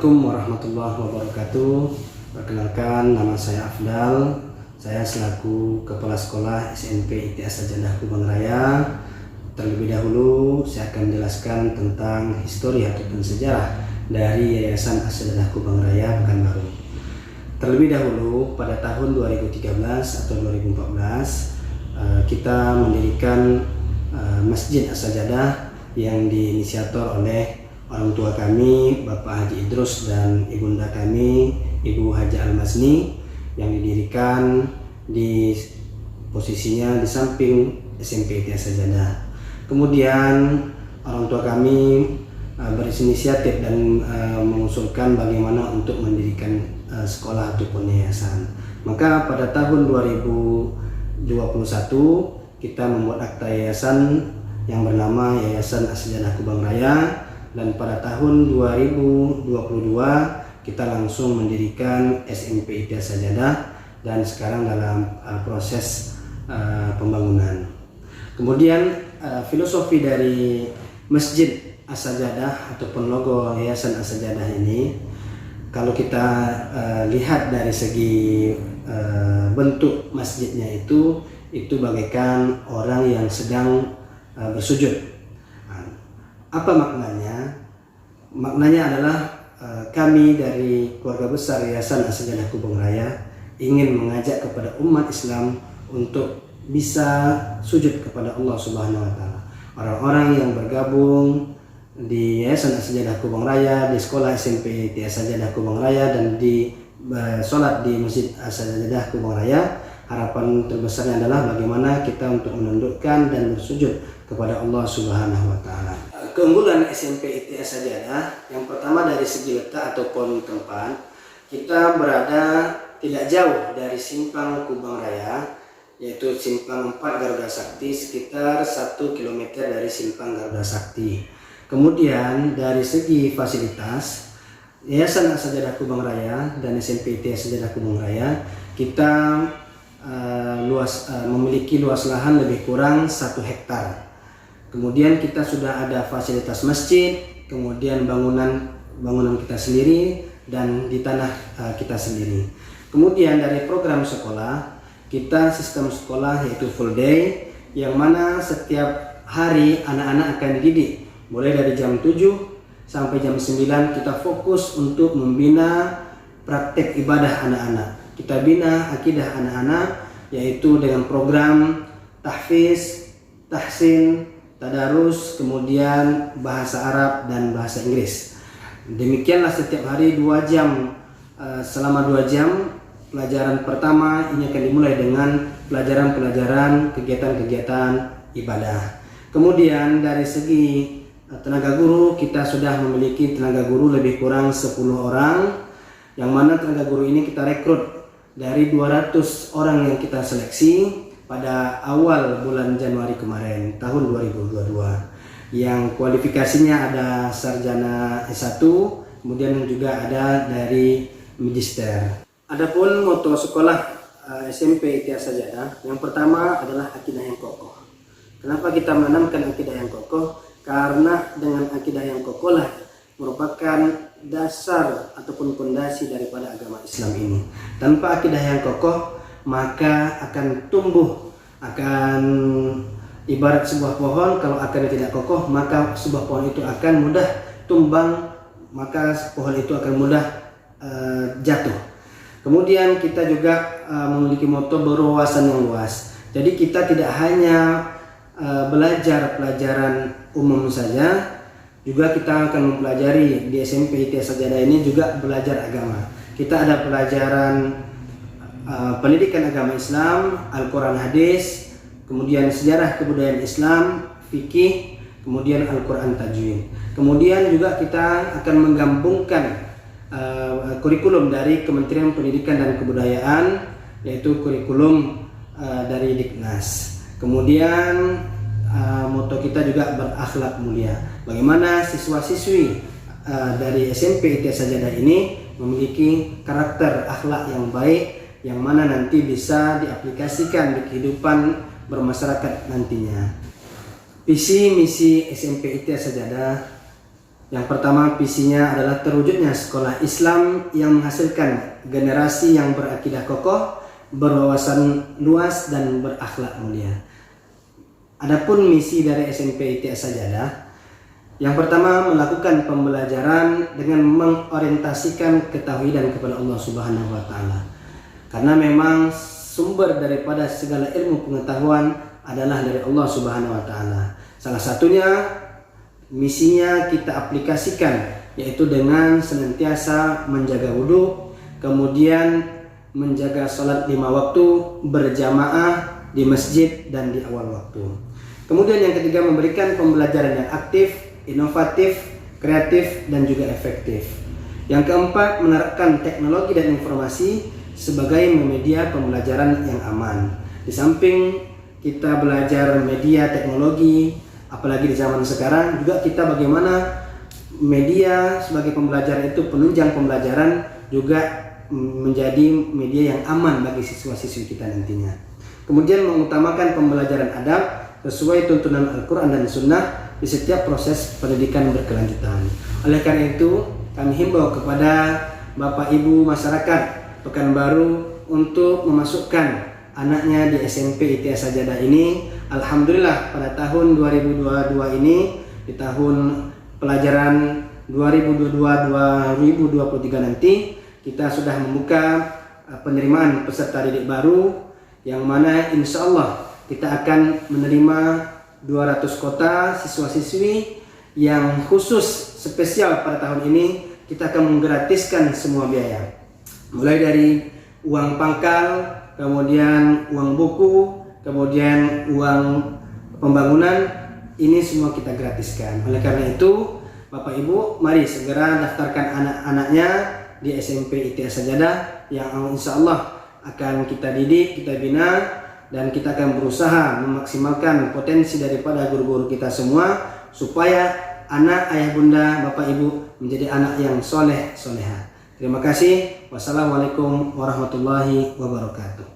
Assalamualaikum warahmatullahi wabarakatuh. Perkenalkan, nama saya Afdal. Saya selaku Kepala Sekolah SMP ITS As-Sajadah Kubang Raya. Terlebih dahulu saya akan jelaskan tentang histori ataupun sejarah dari Yayasan As-Sajadah Kubang Raya Pekanbaru. Terlebih dahulu pada tahun 2013 atau 2014 kita mendirikan Masjid As-Sajadah yang diinisiator oleh orang tua kami, Bapak Haji Idrus dan ibunda kami, Ibu Haji Al-Mazni, yang didirikan di posisinya di samping SMP ITS As-Sajadah. Kemudian orang tua kami berinisiatif dan mengusulkan bagaimana untuk mendirikan sekolah ataupun yayasan. Maka pada tahun 2021 kita membuat akta yayasan yang bernama Yayasan As-Sajadah Kubang Raya. Dan pada tahun 2022 kita langsung mendirikan SMP ITS As-Sajadah dan sekarang dalam proses pembangunan. Kemudian filosofi dari Masjid As-Sajadah ataupun logo Yayasan As-Sajadah ini, kalau kita lihat dari segi bentuk masjidnya itu bagaikan orang yang sedang bersujud. Apa maknanya? Maknanya adalah kami dari keluarga besar Yayasan As-Sajadah Kubang Raya ingin mengajak kepada umat Islam untuk bisa sujud kepada Allah Subhanahu wa Ta'ala. Orang-orang yang bergabung di Yayasan As-Sajadah Kubang Raya, di sekolah SMP ITS As-Sajadah Kubang Raya, dan di sholat di Masjid As-Sajadah Kubang Raya, harapan terbesarnya adalah bagaimana kita untuk menundukkan dan bersujud kepada Allah Subhanahu wa Ta'ala. Keunggulan SMP ITS As-Sajadah yang pertama dari segi letak ataupun tempat, kita berada tidak jauh dari simpang Kubang Raya, yaitu simpang 4 Garuda Sakti, sekitar 1 km dari simpang Garuda Sakti. Kemudian dari segi fasilitas, Yayasan As-Sajadah Kubang Raya dan SMP ITS As-Sajadah Kubang Raya kita memiliki luas lahan lebih kurang 1 hektar. Kemudian kita sudah ada fasilitas masjid, kemudian bangunan kita sendiri dan di tanah kita sendiri. Kemudian dari program sekolah, kita sistem sekolah yaitu full day, yang mana setiap hari anak-anak akan dididik. Mulai dari jam 7 sampai jam 9 kita fokus untuk membina praktek ibadah anak-anak. Kita bina akidah anak-anak yaitu dengan program tahfiz, tahsin, tadarus, kemudian bahasa Arab dan bahasa Inggris. Demikianlah setiap hari 2 jam. Selama 2 jam pelajaran pertama ini akan dimulai dengan pelajaran kegiatan-kegiatan ibadah. Kemudian dari segi tenaga guru, kita sudah memiliki tenaga guru lebih kurang 10 orang, yang mana tenaga guru ini kita rekrut dari 200 orang yang kita seleksi pada awal bulan Januari kemarin tahun 2022, yang kualifikasinya ada sarjana S1, kemudian juga ada dari magister. Adapun moto sekolah SMP ITS As-Sajadah yang pertama adalah akidah yang kokoh. Kenapa kita menanamkan akidah yang kokoh? Karena dengan akidah yang kokoh lah merupakan dasar ataupun fondasi daripada agama Islam ini. Tanpa akidah yang kokoh, maka akan tumbuh, akan ibarat sebuah pohon, kalau akarnya tidak kokoh maka sebuah pohon itu akan mudah tumbang, maka pohon itu akan mudah jatuh. Kemudian kita juga memiliki moto berwawasan yang luas. Jadi kita tidak hanya belajar pelajaran umum saja, juga kita akan mempelajari di SMP ITS As-Sajadah ini juga belajar agama. Kita ada pelajaran pendidikan agama Islam, Al-Quran Hadis, kemudian sejarah kebudayaan Islam, fikih, kemudian Al-Quran Tajwid. Kemudian juga kita akan menggabungkan kurikulum dari Kementerian Pendidikan dan Kebudayaan, yaitu kurikulum dari Diknas. Kemudian moto kita juga berakhlak mulia. Bagaimana siswa-siswi dari SMP ITS As-Sajadah ini memiliki karakter akhlak yang baik, yang mana nanti bisa diaplikasikan di kehidupan bermasyarakat nantinya. Visi misi SMP ITS As-Sajadah Yang pertama, visinya adalah terwujudnya sekolah Islam yang menghasilkan generasi yang berakidah kokoh, berwawasan luas, dan berakhlak mulia. Adapun misi dari SMP ITS Sajadah, yang pertama melakukan pembelajaran dengan mengorientasikan ketauhidan kepada Allah Subhanahu wa taala. Karena memang sumber daripada segala ilmu pengetahuan adalah dari Allah Subhanahu wa taala. Salah satunya misinya kita aplikasikan, yaitu dengan senantiasa menjaga wudhu, kemudian menjaga sholat 5 waktu berjamaah di masjid dan di awal waktu. Kemudian yang ketiga, memberikan pembelajaran yang aktif, inovatif, kreatif, dan juga efektif. Yang keempat, menerapkan teknologi dan informasi sebagai media pembelajaran yang aman. Di samping kita belajar media teknologi, apalagi di zaman sekarang, juga kita bagaimana media sebagai pembelajaran itu penunjang pembelajaran juga menjadi media yang aman bagi siswa-siswi kita nantinya. Kemudian mengutamakan pembelajaran adab sesuai tuntunan Al-Quran dan Sunnah di setiap proses pendidikan berkelanjutan. Oleh karena itu, kami himbau kepada Bapak Ibu masyarakat Pekanbaru untuk memasukkan anaknya di SMP ITS Sajadah ini. Alhamdulillah pada tahun 2022 ini, di tahun pelajaran 2022-2023 nanti, kita sudah membuka penerimaan peserta didik baru, yang mana insya Allah kita akan menerima 200 kota siswa-siswi yang khusus spesial pada tahun ini. Kita akan menggratiskan semua biaya, mulai dari uang pangkal, kemudian uang buku, kemudian uang pembangunan, ini semua kita gratiskan. Oleh karena itu, Bapak Ibu, mari segera daftarkan anak-anaknya di SMP ITS Sajadah yang insya Allah akan kita didik, kita bina, dan kita akan berusaha memaksimalkan potensi daripada guru-guru kita semua supaya anak, ayah, bunda, Bapak Ibu menjadi anak yang soleh, soleha. Terima kasih. Wassalamualaikum warahmatullahi wabarakatuh.